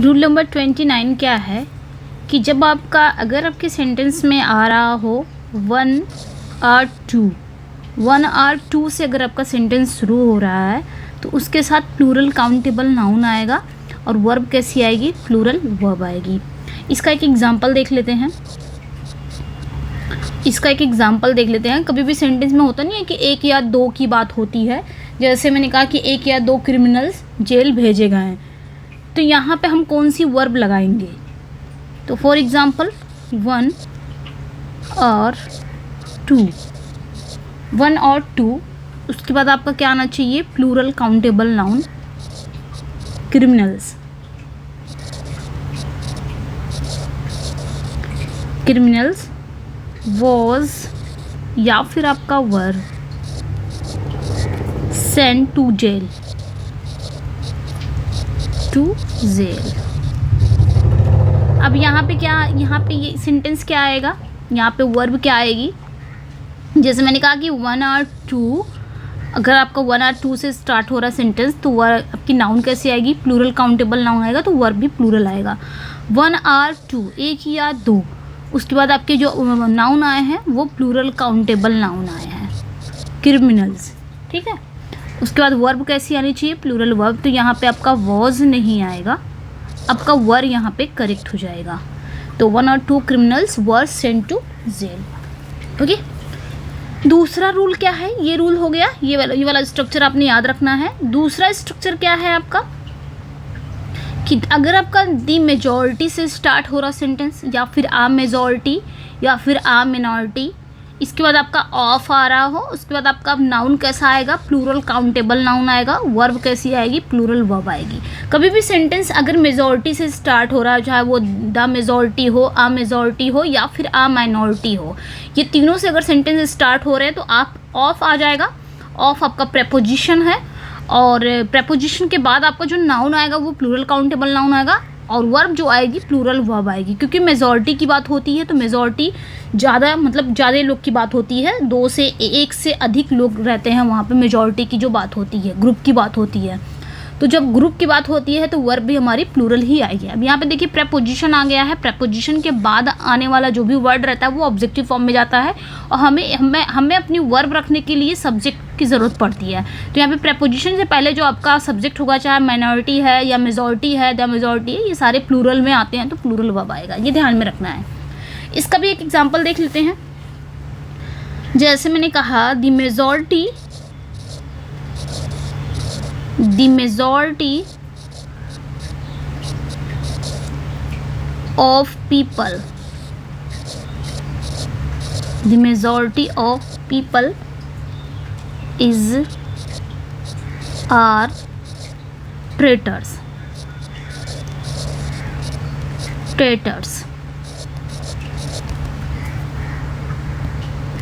Rule number 29 क्या है कि जब आपका अगर आपके सेंटेंस में आ रहा हो 1 और 2 से अगर आपका सेंटेंस शुरू हो रहा है तो उसके साथ प्लूरल काउंटेबल नाउन आएगा और वर्ब कैसी आएगी, प्लूरल वर्ब आएगी। इसका एक एग्जांपल देख लेते हैं। कभी भी सेंटेंस में होता नहीं है कि एक या दो की बात होती है। जैसे मैंने कहा कि एक या दो क्रिमिनल्स जेल भेजे गए हैं, तो यहाँ पे हम कौन सी वर्ब लगाएंगे? तो फॉर एग्जांपल 1 और 2, उसके बाद आपका क्या आना चाहिए, plural countable noun criminals was, या फिर आपका वर सेंट टू जेल अब यहाँ पे ये सेंटेंस क्या आएगा, यहाँ पे वर्ब क्या आएगी। जैसे मैंने कहा कि 1 और 2, अगर आपका 1 और 2 से स्टार्ट हो रहा सेंटेंस तो वर्ब आपकी नाउन कैसी आएगी, प्लूरल काउंटेबल नाउन आएगा, तो वर्ब भी प्लूरल आएगा। 1 और 2, एक या दो, उसके बाद आपके जो नाउन आए हैं वो प्लूरल काउंटेबल नाउन आए हैं, क्रिमिनल्स, ठीक है। उसके बाद वर्ब कैसी आनी चाहिए, प्लूरल वर्ब। तो यहाँ पे आपका वॉज नहीं आएगा, आपका वर यहाँ पे करेक्ट हो जाएगा। तो 1 और 2 criminals were sent to jail. Okay, दूसरा रूल क्या है, ये रूल हो गया, ये वाला स्ट्रक्चर आपने याद रखना है। दूसरा स्ट्रक्चर क्या है आपका कि अगर आपका दी मेजॉरिटी से स्टार्ट हो रहा सेंटेंस, या फिर आ मेजॉरिटी, या फिर आ मिनॉरिटी, इसके बाद आपका ऑफ आ रहा हो, उसके बाद आपका नाउन कैसा आएगा, प्लूरल काउंटेबल नाउन आएगा, वर्ब कैसी आएगी, प्लूरल वर्ब आएगी। कभी भी सेंटेंस अगर मेजॉरिटी से स्टार्ट हो रहा है, चाहे वो द मेजॉरिटी हो, आ मेजॉरिटी हो, या फिर आ माइनॉरिटी हो, ये तीनों से अगर सेंटेंस स्टार्ट हो रहे हैं तो आप ऑफ आ जाएगा। ऑफ आपका प्रेपोजिशन है, और प्रेपोजिशन के बाद आपका जो नाउन आएगा वो प्लूरल काउंटेबल नाउन आएगा, और वर्ब जो आएगी प्लूरल वर्ब आएगी। क्योंकि मेजॉरिटी की बात होती है तो मेजॉरिटी ज़्यादा ज़्यादा लोग की बात होती है, 2 से 1 से अधिक लोग रहते हैं वहाँ पे, मेजॉरिटी की जो बात होती है, ग्रुप की बात होती है। तो जब ग्रुप की बात होती है तो वर्ब भी हमारी प्लूरल ही आएगी। अब यहाँ पे देखिए प्रेपोजिशन आ गया है, प्रेपोजिशन के बाद आने वाला जो भी वर्ड रहता है वो ऑब्जेक्टिव फॉर्म में जाता है, और हमें अपनी वर्ब रखने के लिए सब्जेक्ट की ज़रूरत पड़ती है। तो यहाँ पे प्रेपोजिशन से पहले जो आपका सब्जेक्ट होगा, चाहे माइनॉरिटी है या मेजॉरिटी है, द मेजॉरिटी है, ये सारे प्लूरल में आते हैं, तो प्लूरल वर्ब आएगा, ये ध्यान में रखना है। इसका भी एक एग्जाम्पल देख लेते हैं। जैसे मैंने कहा the majority of people are traitors।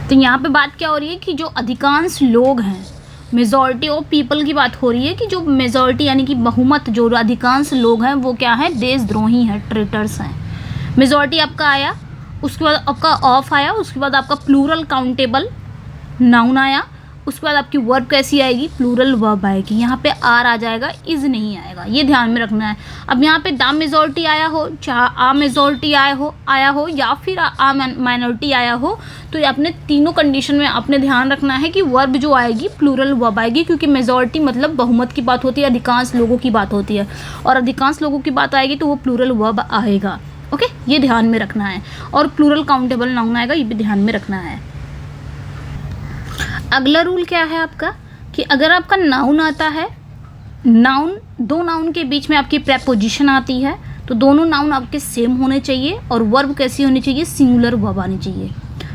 तो यहाँ पे बात क्या हो रही है कि जो अधिकांश लोग हैं, मेजॉरिटी ऑफ पीपल की बात हो रही है कि जो मेजॉरिटी यानी कि बहुमत, जो अधिकांश लोग हैं वो क्या है, देशद्रोही हैं, ट्रेटर्स हैं। मेजॉरिटी आपका आया, उसके बाद आपका ऑफ आया, उसके बाद आपका प्लूरल काउंटेबल नाउन आया, उसके बाद आपकी वर्ब कैसी आएगी, प्लूरल वर्ब आएगी। यहाँ पे आर आ जाएगा, इज नहीं आएगा, ये ध्यान में रखना है। अब यहाँ पे द मेजॉरिटी आया हो, चाहे आ मेजॉरिटी आया हो या फिर आ माइनॉरिटी आया हो, तो अपने तीनों कंडीशन में आपने ध्यान रखना है कि वर्ब जो आएगी प्लूरल वर्ब आएगी। क्योंकि मेजॉरिटी मतलब बहुमत की बात होती है, अधिकांश लोगों की बात होती है, और अधिकांश लोगों की बात आएगी तो वो प्लूरल वर्ब आएगा। ओके, ये ध्यान में रखना है। और प्लूरल काउंटेबल नाउन आएगा, ये भी ध्यान में रखना है। अगला रूल क्या है आपका कि अगर आपका नाउन आता है, दो नाउन के बीच में आपकी प्रेपोजिशन आती है, तो दोनों नाउन आपके सेम होने चाहिए, और वर्ब कैसी होनी चाहिए, सिंगुलर वर्ब आनी चाहिए।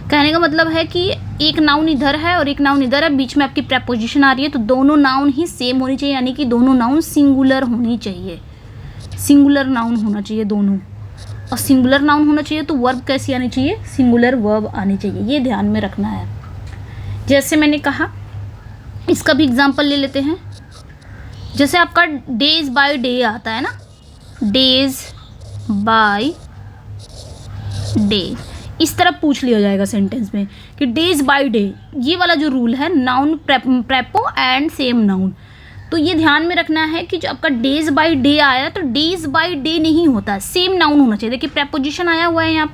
कहने का मतलब है कि एक नाउन इधर है और एक नाउन इधर है, बीच में आपकी प्रेपोजिशन आ रही है, तो दोनों नाउन ही सेम होनी चाहिए, यानी कि दोनों नाउन सिंगुलर होनी चाहिए, सिंगुलर नाउन होना चाहिए दोनों। और सिंगुलर नाउन होना चाहिए तो वर्ब कैसी आनी चाहिए, सिंगुलर वर्ब आनी चाहिए, ये ध्यान में रखना है। जैसे मैंने कहा, इसका भी एग्जांपल ले लेते हैं। जैसे आपका डेज बाय डे आता है ना, डेज बाय डे, इस तरह पूछ लिया जाएगा सेंटेंस में कि डेज बाय डे, ये वाला जो रूल है, नाउन प्रेपो एंड सेम नाउन, तो ये ध्यान में रखना है कि जो आपका डेज बाय डे आया तो डेज बाय डे नहीं होता, सेम नाउन होना चाहिए। देखिए प्रेपोजिशन आया हुआ है यहाँ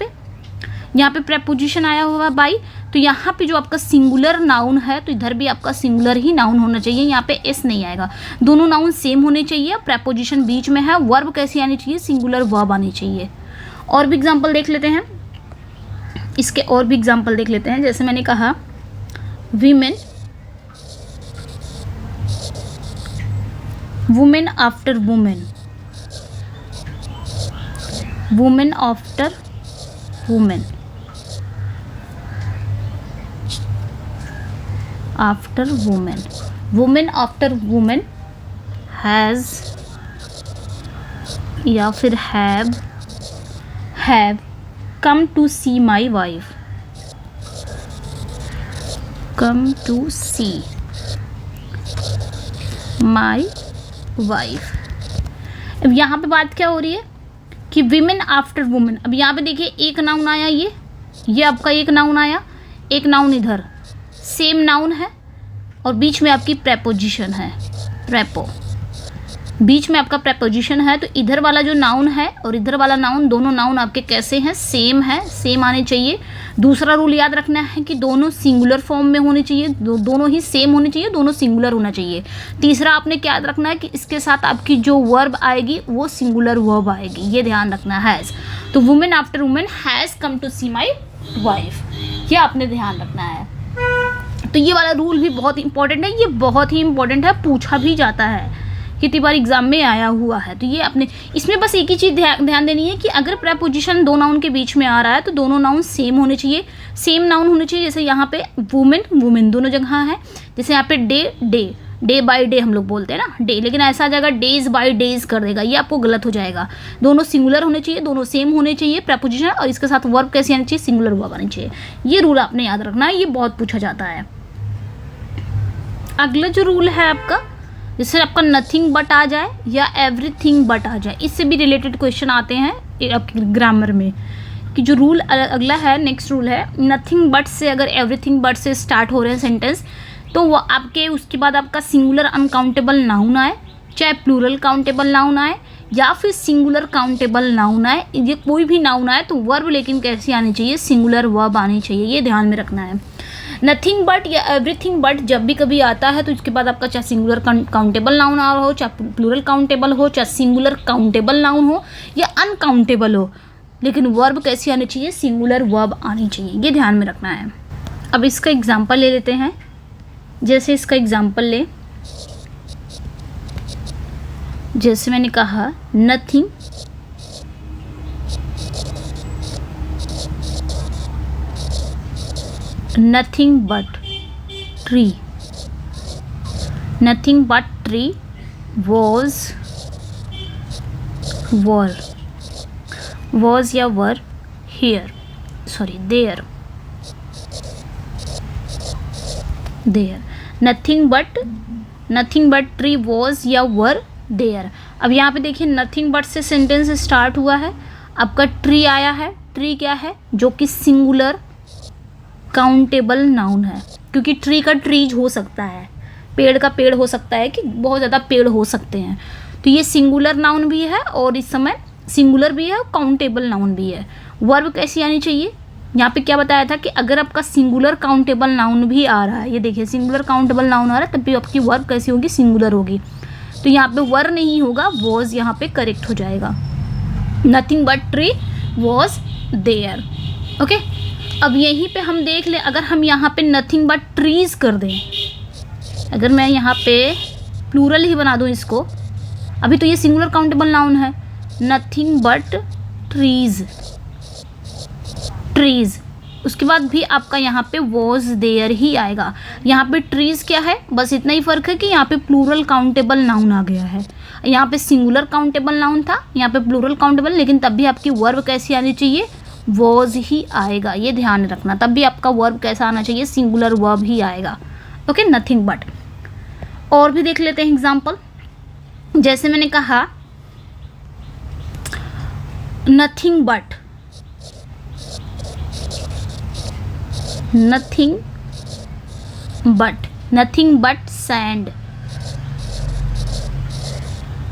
पे प्रेपोजिशन आया हुआ है बाई, तो यहाँ पे जो आपका सिंगुलर नाउन है तो इधर भी आपका सिंगुलर ही नाउन होना चाहिए, यहाँ पे एस नहीं आएगा। दोनों नाउन सेम होने चाहिए, प्रेपोजिशन बीच में है, वर्ब कैसी आनी चाहिए, सिंगुलर वर्ब आनी चाहिए। और भी एग्जाम्पल देख लेते हैं, इसके और भी एग्जाम्पल देख लेते हैं। जैसे मैंने कहा women, women after women, women after women, after women, women after women has या फिर have come to see my wife, come to see my wife। अब यहाँ पे बात क्या हो रही है कि विमेन आफ्टर वुमेन। अब यहाँ पे देखिए एक नाउन आया, ये आपका एक नाउन आया, एक नाउन इधर, सेम नाउन है और बीच में आपकी प्रेपोजिशन है, बीच में आपका प्रेपोजिशन है। तो इधर वाला जो नाउन है और इधर वाला नाउन, दोनों नाउन आपके कैसे हैं, सेम है, सेम आने चाहिए। दूसरा रूल याद रखना है कि दोनों सिंगुलर फॉर्म में होने चाहिए, दोनों ही सेम होने चाहिए, दोनों सिंगुलर होना चाहिए। तीसरा आपने क्या याद रखना है कि इसके साथ आपकी जो वर्ब आएगी वो सिंगुलर वर्ब आएगी, ये ध्यान रखना है। हैज़, तो women after women has come to see my wife, ये आपने ध्यान रखना है। तो ये वाला रूल भी बहुत इंपॉर्टेंट है, ये बहुत ही इंपॉर्टेंट है, पूछा भी जाता है, कितनी बार एग्जाम में आया हुआ है। तो ये अपने इसमें बस एक ही चीज़ ध्यान देनी है कि अगर प्रेपोजिशन दो नाउन के बीच में आ रहा है तो दोनों नाउन सेम होने चाहिए, सेम नाउन होने चाहिए। जैसे यहाँ पे वुमेन, वुमेन दोनों जगह है। जैसे यहाँ पे डे बाय डे हम लोग बोलते हैं ना, डे, लेकिन ऐसा आ जाएगा डेज बाय डेज कर देगा, ये आपको गलत हो जाएगा। दोनों सिंगुलर होने चाहिए, दोनों सेम होने चाहिए प्रेपोजिशन, और इसके साथ वर्ब कैसी आनी चाहिए, सिंगुलर वर्ब आनी चाहिए। ये रूल आपने याद रखना है, ये बहुत पूछा जाता है। अगला जो रूल है आपका, जैसे आपका नथिंग बट आ जाए या एवरीथिंग बट आ जाए, इससे भी रिलेटेड क्वेश्चन आते हैं आपके ग्रामर में। कि जो रूल अगला है, नेक्स्ट रूल है, नथिंग बट से अगर एवरीथिंग बट से स्टार्ट हो रहे हैं सेंटेंस, तो वो आपके उसके बाद आपका सिंगुलर अनकाउंटेबल नाउन आए, चाहे प्लूरल काउंटेबल नाउन आए या फिर सिंगुलर काउंटेबल नाउन आए, ये कोई भी नाउन आए तो वर्ब लेकिन कैसी आनी चाहिए, सिंगुलर वर्ब आनी चाहिए, ये ध्यान में रखना है। नथिंग बट या एवरीथिंग बट जब भी कभी आता है तो इसके बाद आपका चाहे सिंगुलर काउंटेबल नाउन आ रहा हो, चाहे प्लूरल काउंटेबल हो, चाहे सिंगुलर काउंटेबल नाउन हो या अनकाउंटेबल हो, लेकिन वर्ब कैसी आनी चाहिए, सिंगुलर वर्ब आनी चाहिए, ये ध्यान में रखना है। अब इसका एग्जाम्पल ले लेते हैं। जैसे इसका एग्जाम्पल ले, जैसे मैंने कहा nothing nothing but tree, nothing but tree was या were here, sorry there, nothing but tree was या were there। अब यहाँ पे देखिए नथिंग बट से सेंटेंस स्टार्ट हुआ है, आपका ट्री आया है। ट्री क्या है, जो कि सिंगुलर काउंटेबल नाउन है, क्योंकि ट्री का ट्रीज हो सकता है, पेड़ का पेड़ हो सकता है, कि बहुत ज़्यादा पेड़ हो सकते हैं। तो ये सिंगुलर नाउन भी है और इस समय सिंगुलर भी है और काउंटेबल नाउन भी है। वर्ब कैसी आनी चाहिए, यहाँ पे क्या बताया था कि अगर आपका सिंगुलर काउंटेबल नाउन भी आ रहा है, ये देखिए सिंगुलर काउंटेबल नाउन आ रहा है, तब भी आपकी वर्ब कैसी होगी, सिंगुलर होगी। तो यहाँ पे वर नहीं होगा, वॉज यहाँ पे करेक्ट हो जाएगा। Nothing but tree was there. Okay, अब यहीं पे हम देख लें, अगर हम यहाँ पे नथिंग बट ट्रीज कर दें, अगर मैं यहाँ पे प्लूरल ही बना दूँ इसको, अभी तो ये सिंगुलर काउंटेबल नाउन है, नथिंग बट ट्रीज, उसके बाद भी आपका यहाँ पे वॉज देयर ही आएगा। यहाँ पे ट्रीज क्या है, बस इतना ही फ़र्क है कि यहाँ पे प्लूरल काउंटेबल नाउन आ गया है, यहाँ पे सिंगुलर काउंटेबल नाउन था, यहाँ पे प्लूरल काउंटेबल, लेकिन तब भी आपकी वर्ब कैसी आनी चाहिए, वॉज ही आएगा, ये ध्यान रखना। तब भी आपका वर्ब कैसा आना चाहिए, सिंगुलर वर्ब ही आएगा। Okay, nothing but. और भी देख लेते हैं एग्जाम्पल। जैसे मैंने कहा नथिंग बट सैंड,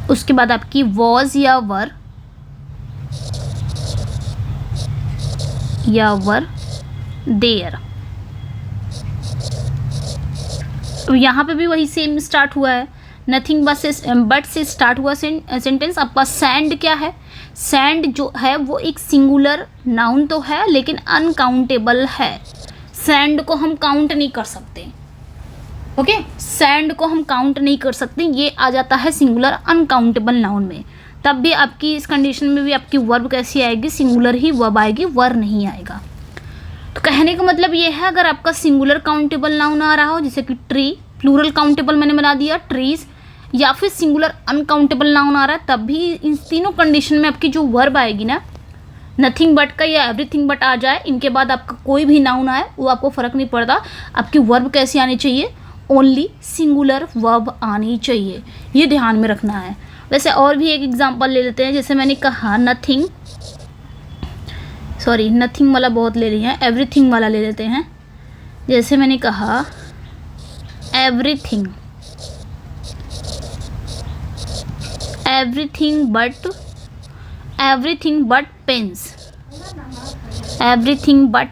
उसके बाद आपकी वॉज या वर देयर। यहाँ पे भी वही सेम स्टार्ट हुआ है, नथिंग बट से स्टार्ट हुआ सेंटेंस। आपका सैंड क्या है? सैंड जो है वो एक सिंगुलर नाउन तो है लेकिन अनकाउंटेबल है। सैंड को हम काउंट नहीं कर सकते। ओके, सैंड को हम काउंट नहीं कर सकते, ये आ जाता है सिंगुलर अनकाउंटेबल नाउन में। तब भी आपकी इस कंडीशन में भी आपकी वर्ब कैसी आएगी? सिंगुलर ही वर्ब आएगी, वर नहीं आएगा। तो कहने का मतलब ये है, अगर आपका सिंगुलर काउंटेबल नाउन आ रहा हो जैसे कि ट्री, प्लूरल काउंटेबल मैंने बना दिया ट्रीज, या फिर सिंगुलर अनकाउंटेबल नाउन आ रहा है, तब भी इन तीनों कंडीशन में आपकी जो वर्ब आएगी ना, नथिंग बट का या एवरीथिंग बट आ जाए, इनके बाद आपका कोई भी नाउन आए वो आपको फ़र्क नहीं पड़ता। आपकी वर्ब कैसी आनी चाहिए? ओनली सिंगुलर वर्ब आनी चाहिए, ये ध्यान में रखना है। वैसे और भी एक एग्जांपल ले लेते हैं, जैसे मैंने कहा नथिंग वाला बहुत ले लिया है, एवरीथिंग वाला ले लेते हैं। जैसे मैंने कहा एवरीथिंग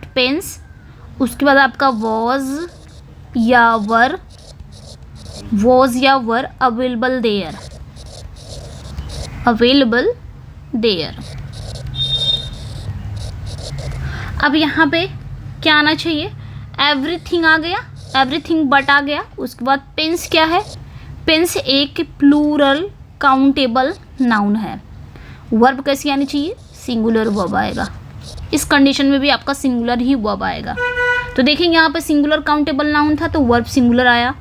पेन्स, उसके बाद आपका वॉज या वर अवेलेबल देयर। अब यहाँ पे क्या आना चाहिए? एवरीथिंग आ गया, एवरीथिंग बट आ गया। उसके बाद पेन्स क्या है? पेन्स एक प्लूरल काउंटेबल नाउन है। वर्ब कैसी आनी चाहिए? सिंगुलर वर्ब आएगा। इस कंडीशन में भी आपका सिंगुलर ही वर्ब आएगा। तो देखेंगे यहाँ पे सिंगुलर काउंटेबल नाउन था तो वर्ब सिंगुलर आया,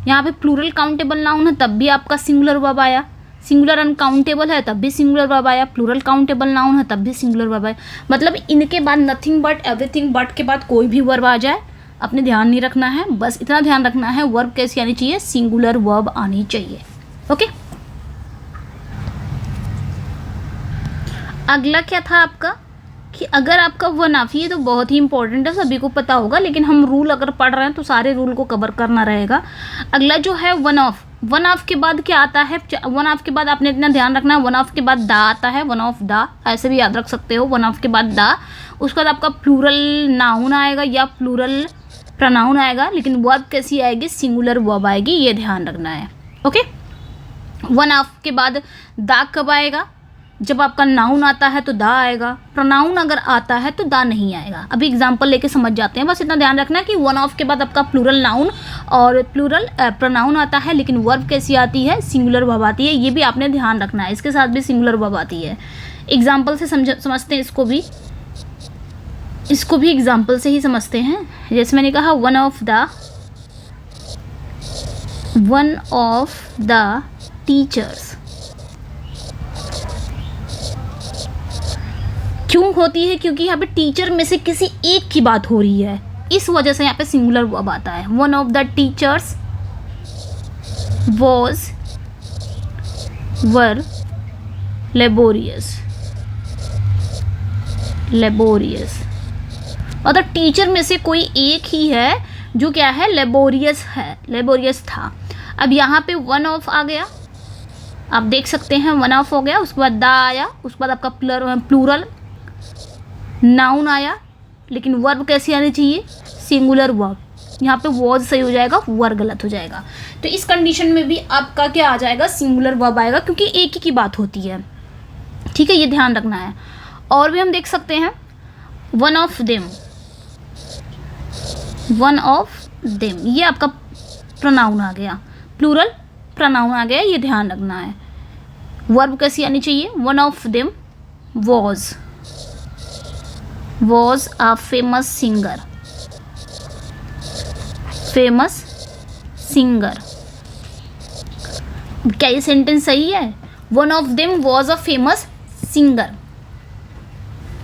यहाँ पे प्लूरल काउंटेबल नाउन है तब भी आपका सिंगुलर वर्ब आया, सिंगुलर अनकाउंटेबल है तब भी सिंगुलर वर्ब आया, प्लूरल काउंटेबल नाउन है तब भी सिंगुलर वर्ब आया। मतलब इनके बाद नथिंग बट, एवरीथिंग बट के बाद कोई भी वर्ब आ जाए अपने ध्यान नहीं रखना है, बस इतना ध्यान रखना है वर्ब कैसी आनी चाहिए? सिंगुलर वर्ब आनी चाहिए। ओके, अगला क्या था आपका कि अगर आपका वन ऑफ, ये तो बहुत ही इंपॉर्टेंट है, सभी को पता होगा, लेकिन हम रूल अगर पढ़ रहे हैं तो सारे रूल को कवर करना रहेगा। अगला जो है वन ऑफ के बाद क्या आता है? वन ऑफ के बाद आपने इतना ध्यान रखना है, वन ऑफ के बाद दा आता है, वन ऑफ दा ऐसे भी याद रख सकते हो, वन ऑफ के बाद दा। उसके बाद आपका प्लूरल नाउन आएगा या प्लूरल प्रोनाउन आएगा, लेकिन वर्ब कैसी आएगी? सिंगुलर वर्ब आएगी, ये ध्यान रखना है। ओके, वन ऑफ के बाद दा कब आएगा? जब आपका नाउन आता है तो दा आएगा, प्रोनाउन अगर आता है तो दा नहीं आएगा। अभी एग्जांपल लेके समझ जाते हैं, बस इतना ध्यान रखना है कि वन ऑफ के बाद आपका प्लूरल नाउन और प्लूरल प्रोनाउन आता है, लेकिन वर्ब कैसी आती है? सिंगुलर वर्ब आती है, ये भी आपने ध्यान रखना है। इसके साथ भी सिंगुलर वर्ब आती है। एग्जाम्पल से समझते हैं इसको भी एग्जाम्पल से ही समझते हैं। जैसे मैंने कहा वन ऑफ द टीचर्स, क्यों होती है? क्योंकि यहाँ पे टीचर में से किसी एक की बात हो रही है, इस वजह से यहाँ पे सिंगुलर वर्ब आता है। One of the teachers were laborious, और द टीचर में से कोई एक ही है जो क्या है? लेबोरियस था। अब यहाँ पे वन ऑफ आ गया, आप देख सकते हैं वन ऑफ हो गया, उसके बाद दा आया, उसके बाद आपका प्लूरल नाउन आया, लेकिन वर्ब कैसी आनी चाहिए? Singular verb. यहाँ पे वॉज सही हो जाएगा, वर्ब गलत हो जाएगा। तो इस कंडीशन में भी आपका क्या आ जाएगा? सिंगुलर वर्ब आएगा, क्योंकि एक ही की बात होती है। ठीक है, ये ध्यान रखना है। और भी हम देख सकते हैं वन ऑफ देम, ये आपका प्रोनाउन आ गया, प्लूरल प्रोनाउन आ गया, ये ध्यान रखना है। वर्ब कैसी आनी चाहिए? One of them was a famous singer, क्या ये सेंटेंस सही है? One of them was a famous singer,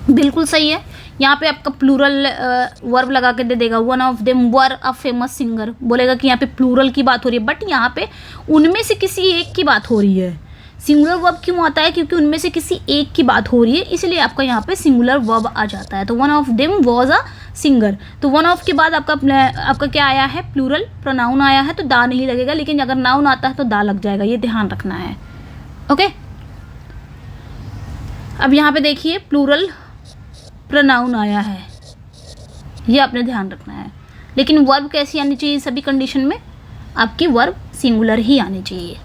बिल्कुल सही है। यहाँ पे आपका प्लूरल वर्ब लगा के दे देगा, one of them were a famous singer, बोलेगा कि यहाँ पे प्लूरल की बात हो रही है, बट यहाँ पे उनमें से किसी एक की बात हो रही है। सिंगुलर वर्ब क्यों आता है? क्योंकि उनमें से किसी एक की बात हो रही है, इसलिए आपका यहाँ पे सिंगुलर वर्ब आ जाता है। तो one of them was a singer, तो वन ऑफ के बाद आपका क्या आया है? प्लूरल प्रोनाउन आया है, तो दा नहीं लगेगा, लेकिन अगर नाउन आता है तो दा लग जाएगा, ये ध्यान रखना है। ओके। अब यहाँ पे देखिए प्लूरल प्रोनाउन आया है, ये आपने ध्यान रखना है। लेकिन वर्ब कैसी आनी चाहिए सभी कंडीशन में? आपकी वर्ब सिंगुलर ही आनी चाहिए।